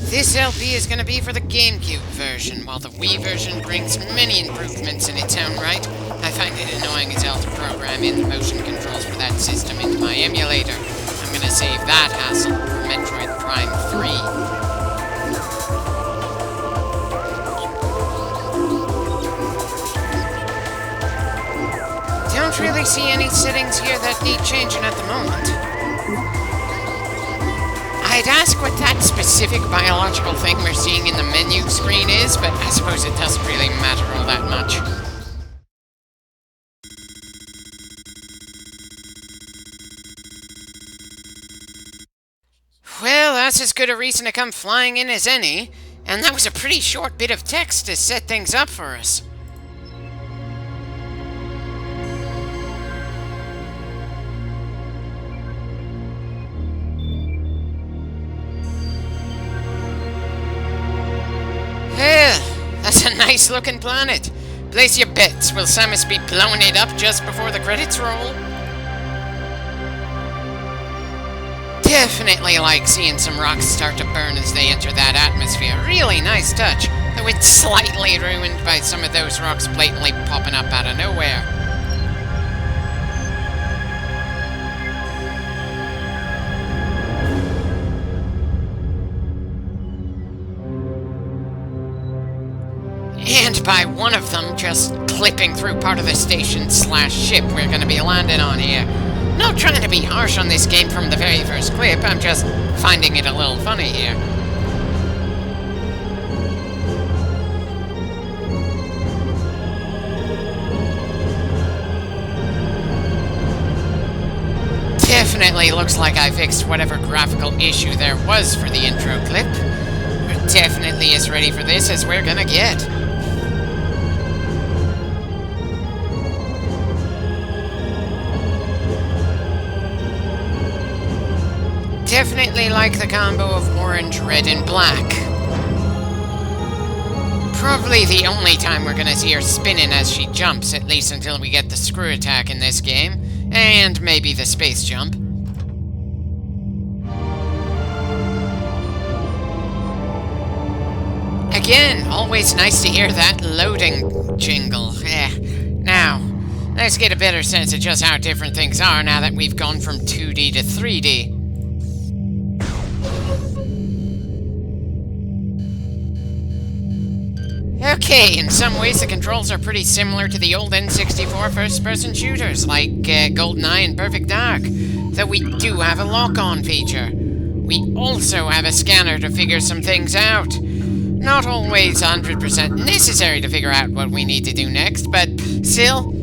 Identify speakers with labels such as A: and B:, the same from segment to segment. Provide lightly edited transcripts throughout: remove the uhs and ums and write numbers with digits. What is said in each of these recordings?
A: This LP is going to be for the GameCube version, while the Wii version brings many improvements in its own right. I find it annoying as hell to program in the motion controls for that system into my emulator. I'm going to save that hassle for Metroid Prime 3. Don't really see any settings here that need changing at the moment. I'd ask what that specific biological thing we're seeing in the menu screen is, but I suppose it doesn't really matter all that much. Well, that's as good a reason to come flying in as any, and that was a pretty short bit of text to set things up for us. That's a nice looking planet. Place your bets, will Samus be blowing it up just before the credits roll? Definitely like seeing some rocks start to burn as they enter that atmosphere. Really nice touch, though it's slightly ruined by some of those rocks blatantly popping up out of nowhere. And by one of them just clipping through part of the station/ship we're going to be landing on here. Not trying to be harsh on this game from the very first clip, I'm just finding it a little funny here. Definitely looks like I fixed whatever graphical issue there was for the intro clip. We're definitely as ready for this as we're gonna get. Definitely like the combo of orange, red, and black. Probably the only time we're gonna see her spinning as she jumps, at least until we get the screw attack in this game. And maybe the space jump. Again, always nice to hear that loading jingle. Now, let's get a better sense of just how different things are now that we've gone from 2D to 3D. Okay, in some ways the controls are pretty similar to the old N64 first-person shooters, like GoldenEye and Perfect Dark, though we do have a lock-on feature. We also have a scanner to figure some things out. Not always 100% necessary to figure out what we need to do next, but still,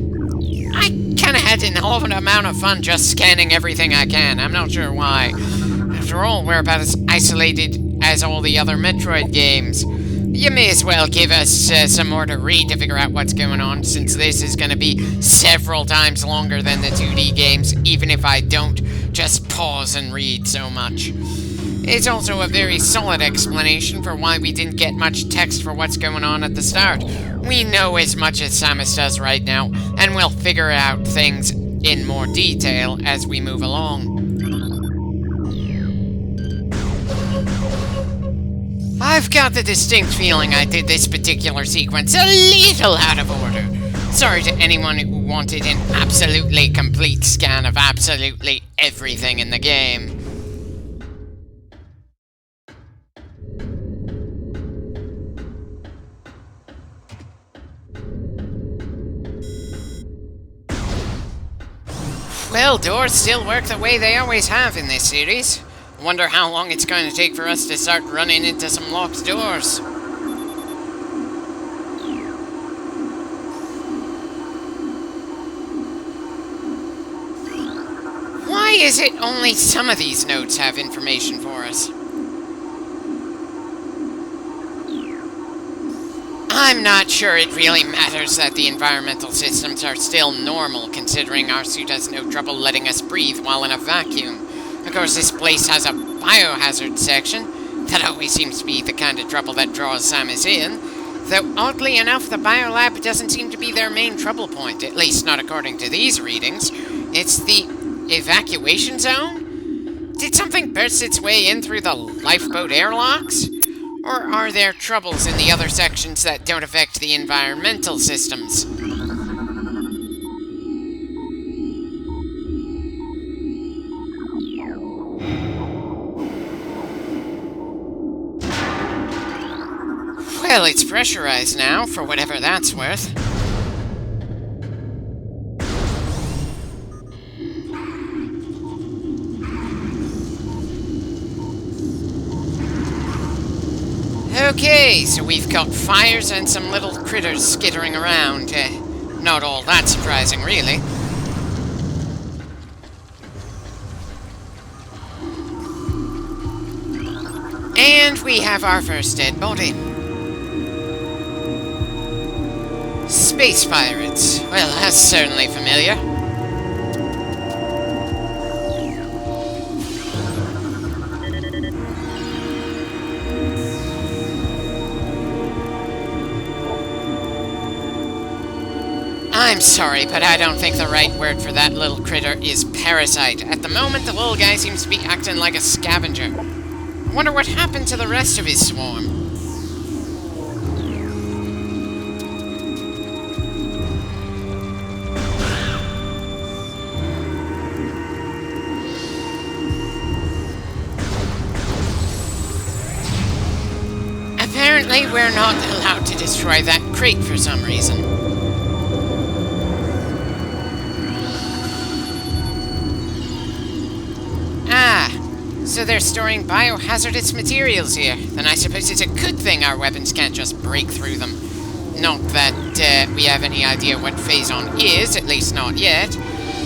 A: I kinda had an awful amount of fun just scanning everything I can. I'm not sure why. After all, we're about as isolated as all the other Metroid games. You may as well give us some more to read to figure out what's going on, since this is going to be several times longer than the 2D games, even if I don't just pause and read so much. It's also a very solid explanation for why we didn't get much text for what's going on at the start. We know as much as Samus does right now, and we'll figure out things in more detail as we move along. I've got the distinct feeling I did this particular sequence a little out of order. Sorry to anyone who wanted an absolutely complete scan of absolutely everything in the game. Well, doors still work the way they always have in this series. Wonder how long it's going to take for us to start running into some locked doors. Why is it only some of these notes have information for us? I'm not sure it really matters that the environmental systems are still normal, considering our suit has no trouble letting us breathe while in a vacuum. Of course, this place has a biohazard section. That always seems to be the kind of trouble that draws Samus in. Though, oddly enough, the biolab doesn't seem to be their main trouble point, at least not according to these readings. It's the evacuation zone? Did something burst its way in through the lifeboat airlocks? Or are there troubles in the other sections that don't affect the environmental systems? Well, it's pressurized now, for whatever that's worth. Okay, so we've got fires and some little critters skittering around. Not all that surprising, really. And we have our first dead body. Space pirates. Well, that's certainly familiar. I'm sorry, but I don't think the right word for that little critter is parasite. At the moment, the little guy seems to be acting like a scavenger. I wonder what happened to the rest of his swarm. Apparently, we're not allowed to destroy that crate for some reason. So they're storing biohazardous materials here. Then I suppose it's a good thing our weapons can't just break through them. Not that we have any idea what Phazon is, at least not yet.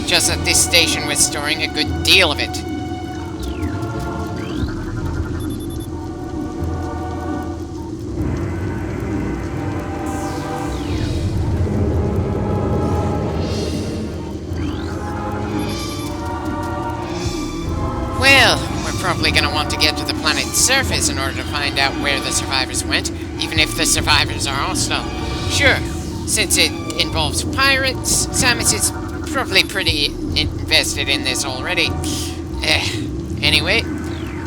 A: Just that this station was storing a good deal of it. Well, probably going to want to get to the planet's surface in order to find out where the survivors went, even if the survivors are hostile. Sure, since it involves pirates, Samus is probably pretty invested in this already. Anyway,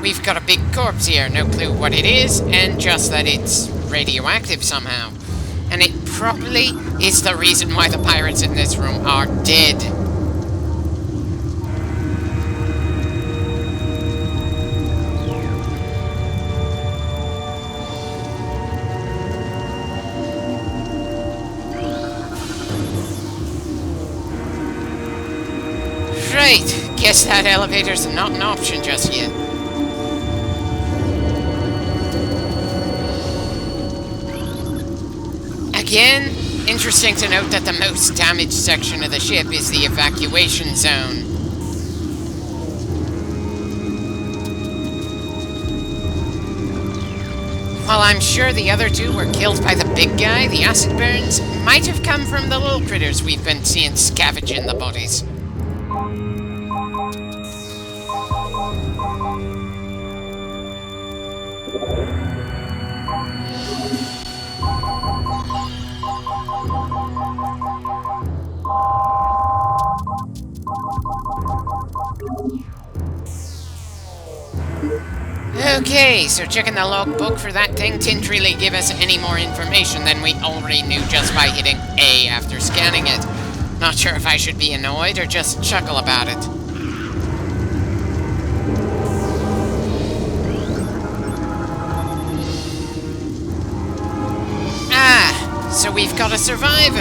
A: we've got a big corpse here, no clue what it is, and just that it's radioactive somehow. And it probably is the reason why the pirates in this room are dead. Right, guess that elevator's not an option just yet. Again, interesting to note that the most damaged section of the ship is the evacuation zone. While I'm sure the other two were killed by the big guy, the acid burns might have come from the little critters we've been seeing scavenging the bodies. Okay, so checking the logbook for that thing didn't really give us any more information than we already knew just by hitting A after scanning it. Not sure if I should be annoyed or just chuckle about it. So we've got a survivor.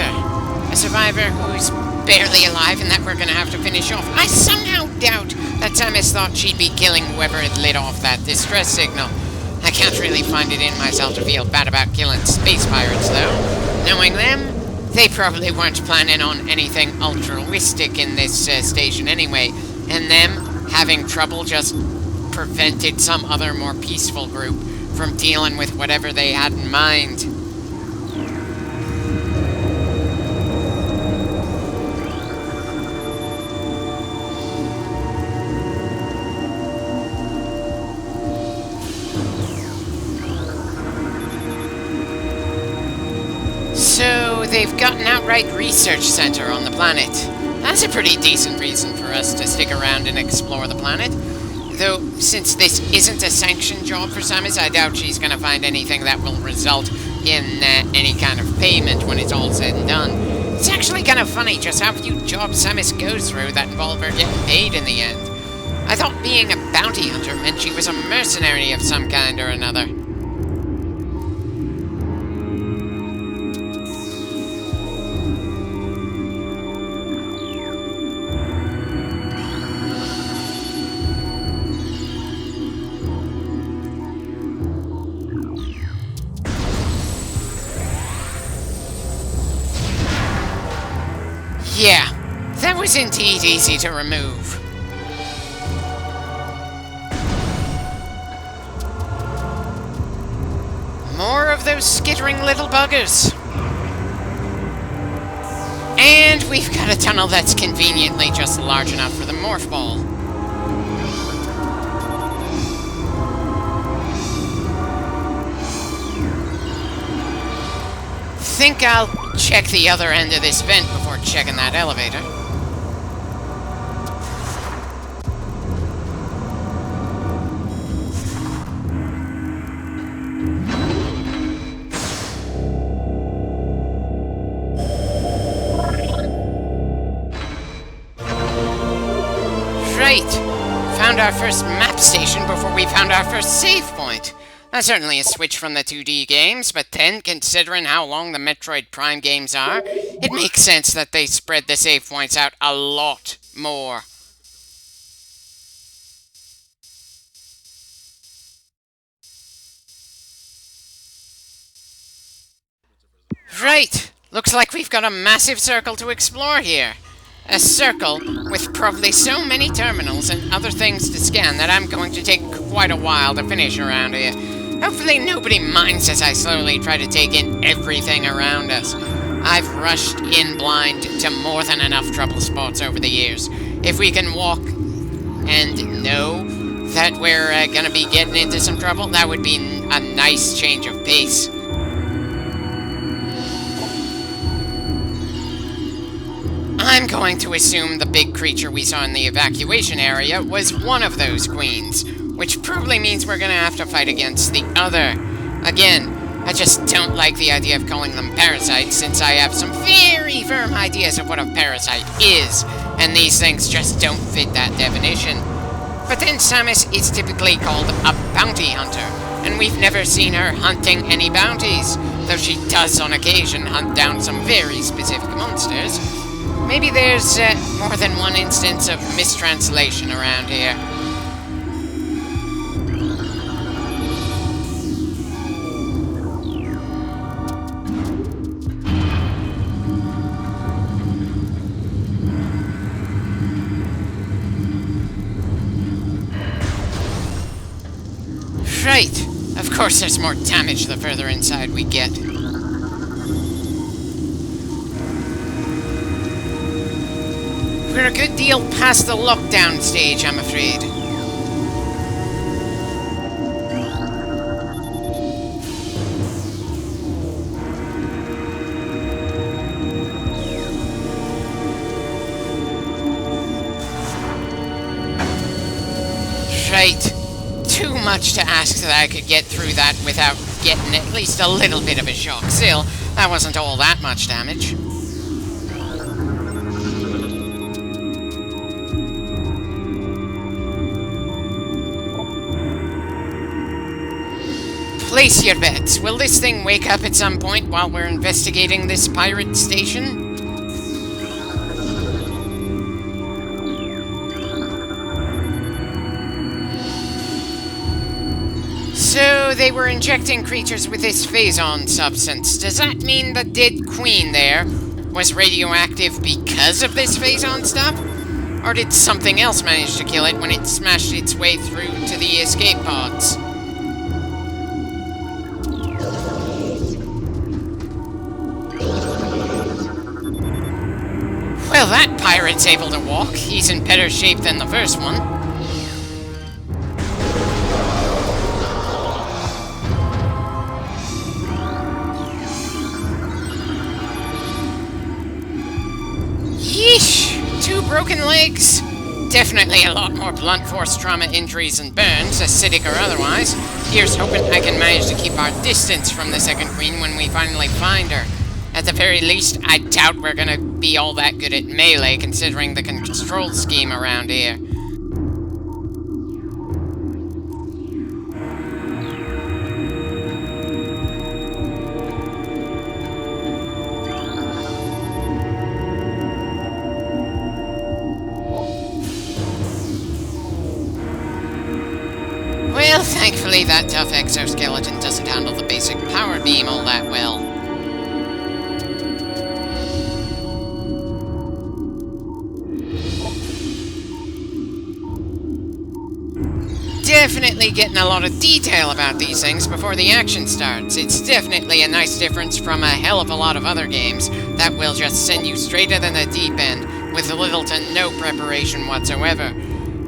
A: A survivor who's barely alive and that we're gonna have to finish off. I somehow doubt that Samus thought she'd be killing whoever had lit off that distress signal. I can't really find it in myself to feel bad about killing space pirates, though. Knowing them, they probably weren't planning on anything altruistic in this station anyway, and them having trouble just prevented some other more peaceful group from dealing with whatever they had in mind. So, they've got an outright research center on the planet. That's a pretty decent reason for us to stick around and explore the planet. Though, since this isn't a sanctioned job for Samus, I doubt she's gonna find anything that will result in any kind of payment when it's all said and done. It's actually kind of funny just how few jobs Samus goes through that involve her getting paid in the end. I thought being a bounty hunter meant she was a mercenary of some kind or another. Yeah, that was indeed easy to remove. More of those skittering little buggers. And we've got a tunnel that's conveniently just large enough for the morph ball. Think I'll check the other end of this vent before checking that elevator. Right! Found our first map station before we found our first save point. That's certainly a switch from the 2D games, but then, considering how long the Metroid Prime games are, it makes sense that they spread the save points out a lot more. Right! Looks like we've got a massive circle to explore here. A circle with probably so many terminals and other things to scan that I'm going to take quite a while to finish around here. Hopefully nobody minds as I slowly try to take in everything around us. I've rushed in blind to more than enough trouble spots over the years. If we can walk and know that we're gonna be getting into some trouble, that would be a nice change of pace. I'm going to assume the big creature we saw in the evacuation area was one of those queens, which probably means we're gonna have to fight against the other. Again, I just don't like the idea of calling them parasites, since I have some very firm ideas of what a parasite is, and these things just don't fit that definition. But then Samus is typically called a bounty hunter, and we've never seen her hunting any bounties, though she does on occasion hunt down some very specific monsters. Maybe there's more than one instance of mistranslation around here. Right. Of course there's more damage the further inside we get. We're a good deal past the lockdown stage, I'm afraid. Right. Too much to ask that I could get through that without getting at least a little bit of a shock. Still, that wasn't all that much damage. Place your bets. Will this thing wake up at some point while we're investigating this pirate station? So, they were injecting creatures with this phazon substance. Does that mean the dead queen there was radioactive because of this phazon stuff? Or did something else manage to kill it when it smashed its way through to the escape pods? Well, that pirate's able to walk. He's in better shape than the first one. Yeesh! 2 broken legs! Definitely a lot more blunt force trauma injuries and burns, acidic or otherwise. Here's hoping I can manage to keep our distance from the Second Queen when we finally find her. At the very least, I doubt we're gonna be all that good at melee, considering the control scheme around here. Well, thankfully that tough exoskeleton doesn't handle the basic power beam all that well. Definitely getting a lot of detail about these things before the action starts. It's definitely a nice difference from a hell of a lot of other games that will just send you straight out in the deep end with little to no preparation whatsoever.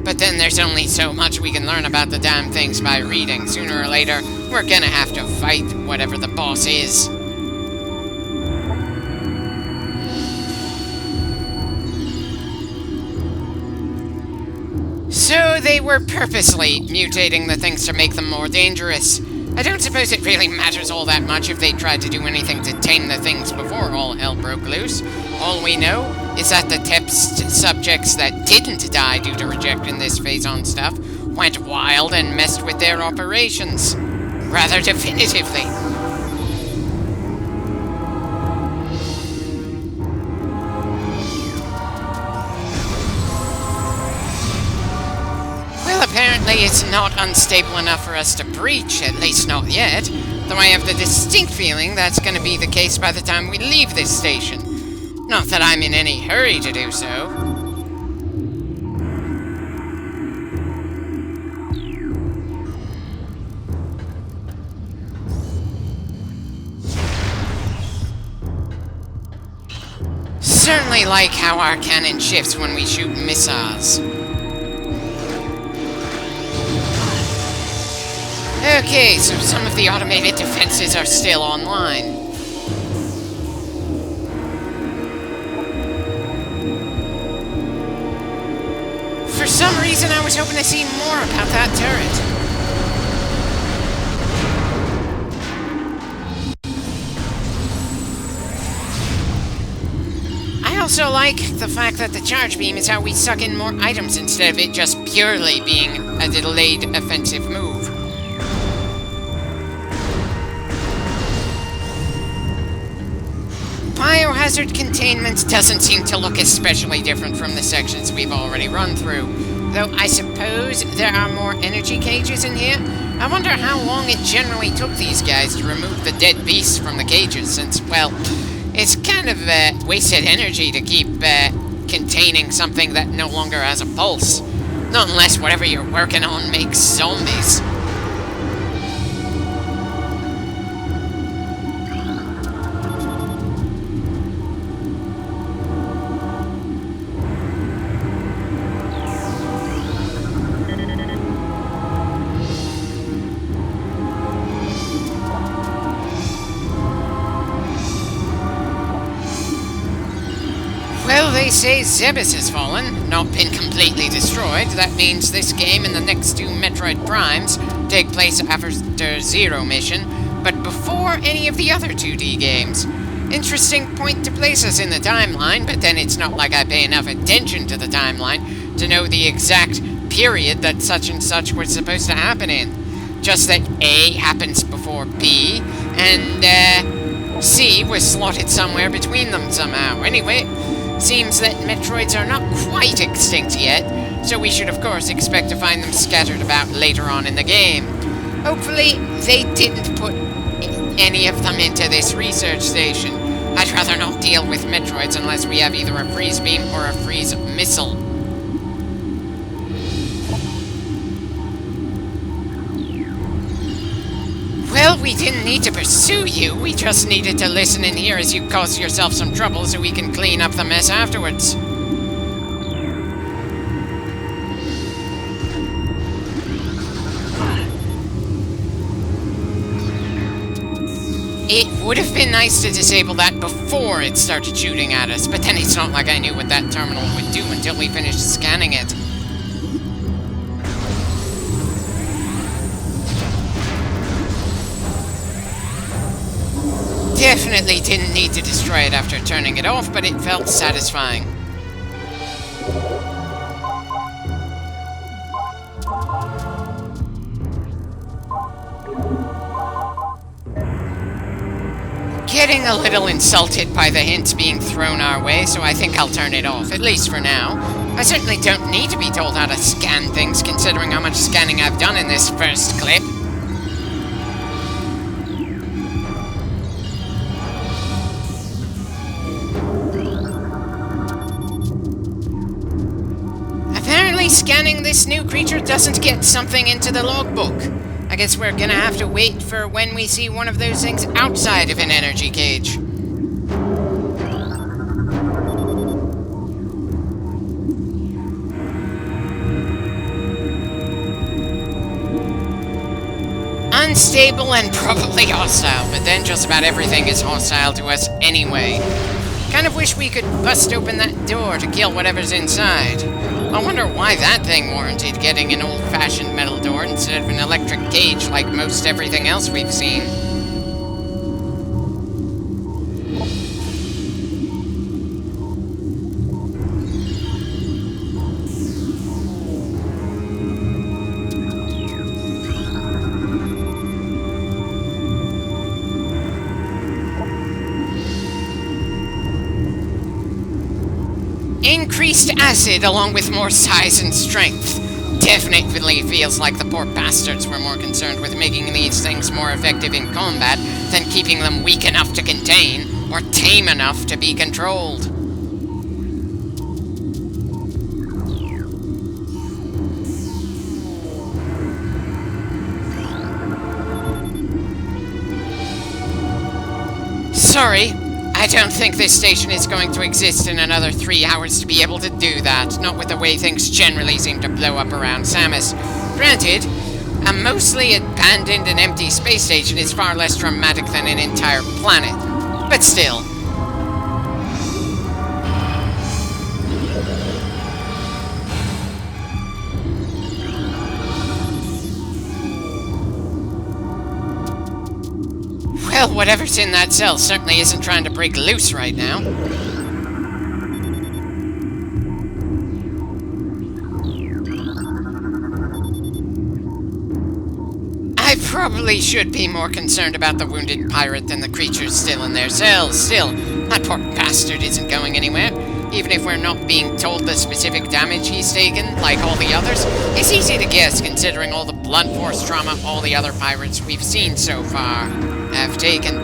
A: But then there's only so much we can learn about the damn things by reading. Sooner or later, we're gonna have to fight whatever the boss is. So they were purposely mutating the things to make them more dangerous. I don't suppose it really matters all that much if they tried to do anything to tame the things before all hell broke loose. All we know is that the test subjects that didn't die due to rejecting this phase-on stuff went wild and messed with their operations. Rather definitively. Apparently it's not unstable enough for us to breach, at least not yet, though I have the distinct feeling that's going to be the case by the time we leave this station. Not that I'm in any hurry to do so. Certainly like how our cannon shifts when we shoot missiles. Okay, so some of the automated defenses are still online. For some reason, I was hoping to see more about that turret. I also like the fact that the charge beam is how we suck in more items instead of it just purely being a delayed offensive move. Biohazard containment doesn't seem to look especially different from the sections we've already run through, though I suppose there are more energy cages in here. I wonder how long it generally took these guys to remove the dead beasts from the cages, since, well, it's kind of wasted energy to keep containing something that no longer has a pulse. Not unless whatever you're working on makes zombies. They say Zebes has fallen, not been completely destroyed. That means this game and the next two Metroid Primes take place after Zero mission, but before any of the other 2D games. Interesting point to place us in the timeline, but then it's not like I pay enough attention to the timeline to know the exact period that such and such was supposed to happen in. Just that A happens before B, and C was slotted somewhere between them somehow. Anyway, seems that Metroids are not quite extinct yet, so we should of course expect to find them scattered about later on in the game. Hopefully, they didn't put any of them into this research station. I'd rather not deal with Metroids unless we have either a freeze beam or a freeze missile. Well, we didn't need to pursue you, we just needed to listen and hear as you cause yourself some trouble so we can clean up the mess afterwards. It would have been nice to disable that before it started shooting at us, but then it's not like I knew what that terminal would do until we finished scanning it. Definitely didn't need to destroy it after turning it off, but it felt satisfying. Getting a little insulted by the hints being thrown our way, so I think I'll turn it off, at least for now. I certainly don't need to be told how to scan things, considering how much scanning I've done in this first clip. Apparently scanning this new creature doesn't get something into the logbook. I guess we're gonna have to wait for when we see one of those things outside of an energy cage. Unstable and probably hostile, but then just about everything is hostile to us anyway. Kind of wish we could bust open that door to kill whatever's inside. I wonder why that thing warranted getting an old-fashioned metal door instead of an electric cage like most everything else we've seen. Increased acid along with more size and strength. Definitely feels like the poor bastards were more concerned with making these things more effective in combat than keeping them weak enough to contain or tame enough to be controlled. Sorry. I don't think this station is going to exist in another 3 hours to be able to do that, not with the way things generally seem to blow up around Samus. Granted, a mostly abandoned and empty space station is far less dramatic than an entire planet, but still. Well, whatever's in that cell certainly isn't trying to break loose right now. I probably should be more concerned about the wounded pirate than the creatures still in their cells. Still, that poor bastard isn't going anywhere. Even if we're not being told the specific damage he's taken, like all the others, it's easy to guess considering all the blunt force trauma all the other pirates we've seen so far have taken.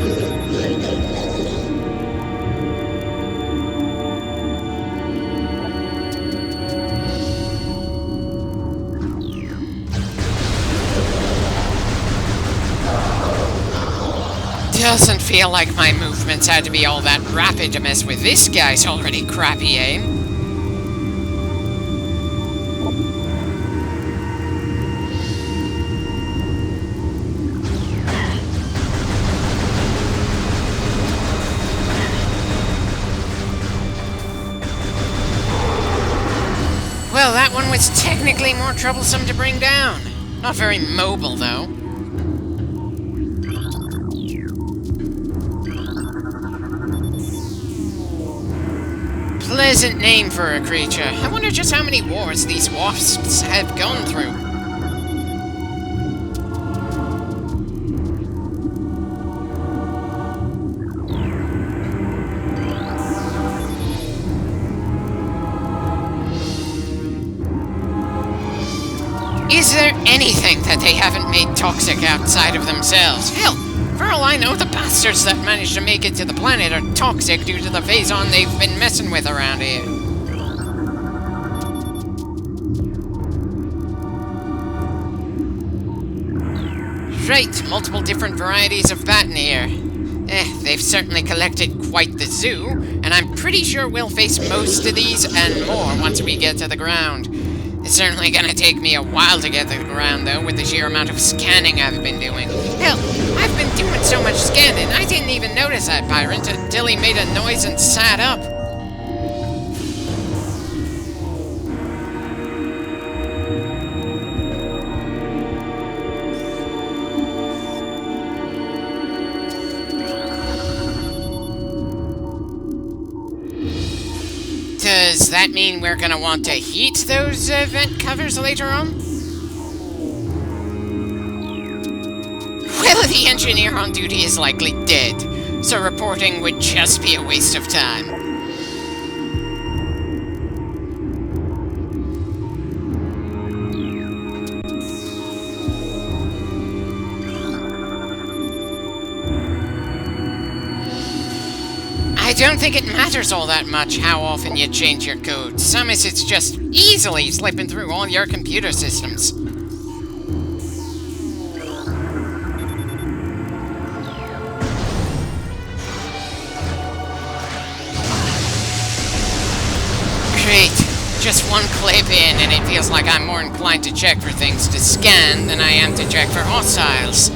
A: Doesn't feel like my movements had to be all that rapid to mess with this guy's already crappy aim. Well, that one was technically more troublesome to bring down. Not very mobile, though. Pleasant name for a creature. I wonder just how many wars these wasps have gone through. Is there anything that they haven't made toxic outside of themselves? Hell, for all I know, the bastards that managed to make it to the planet are toxic due to the phazon they've been messing with around here. Right, multiple different varieties of bat in here. They've certainly collected quite the zoo, and I'm pretty sure we'll face most of these and more once we get to the ground. It's certainly gonna take me a while to get to the ground, though, with the sheer amount of scanning I've been doing. Hell, I've been doing so much scanning, I didn't even notice that pirate until he made a noise and sat up. Does that mean we're gonna want to heat those vent covers later on? Well, the engineer on duty is likely dead, so reporting would just be a waste of time. I don't think it matters all that much how often you change your code. Some is it's just easily slipping through all your computer systems. Great. Just one clip in and it feels like I'm more inclined to check for things to scan than I am to check for hostiles.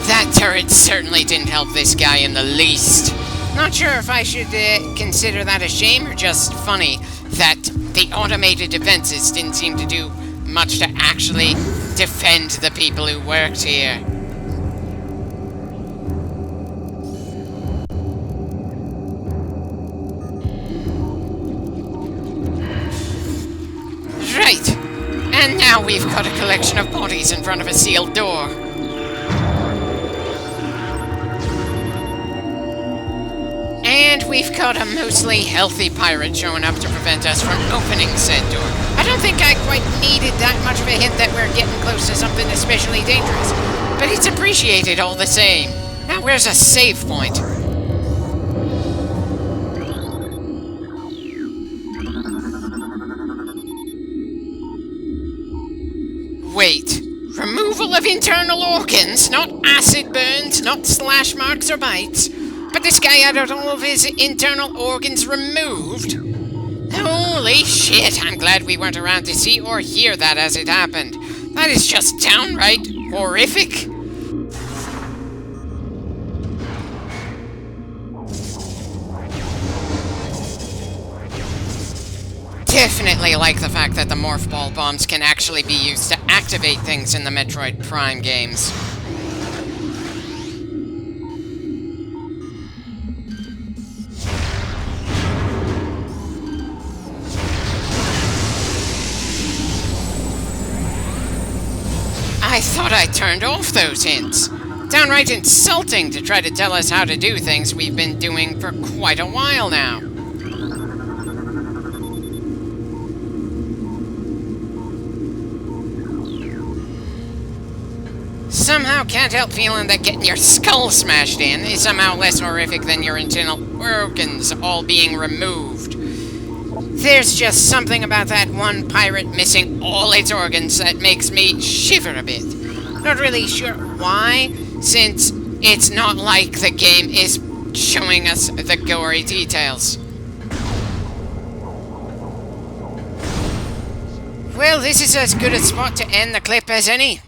A: That turret certainly didn't help this guy in the least. Not sure if I should consider that a shame or just funny that the automated defenses didn't seem to do much to actually defend the people who worked here. Right, and now we've got a collection of bodies in front of a sealed door. And we've got a mostly healthy pirate showing up to prevent us from opening said door. I don't think I quite needed that much of a hint that we're getting close to something especially dangerous, but it's appreciated all the same. Now where's a save point? Wait, removal of internal organs, not acid burns, not slash marks or bites. But this guy had all of his internal organs removed? Holy shit, I'm glad we weren't around to see or hear that as it happened. That is just downright horrific. Definitely like the fact that the morph ball bombs can actually be used to activate things in the Metroid Prime games. I thought I turned off those hints. Downright insulting to try to tell us how to do things we've been doing for quite a while now. Somehow can't help feeling that getting your skull smashed in is somehow less horrific than your internal organs all being removed. There's just something about that one pirate missing all its organs that makes me shiver a bit. Not really sure why, since it's not like the game is showing us the gory details. Well, this is as good a spot to end the clip as any.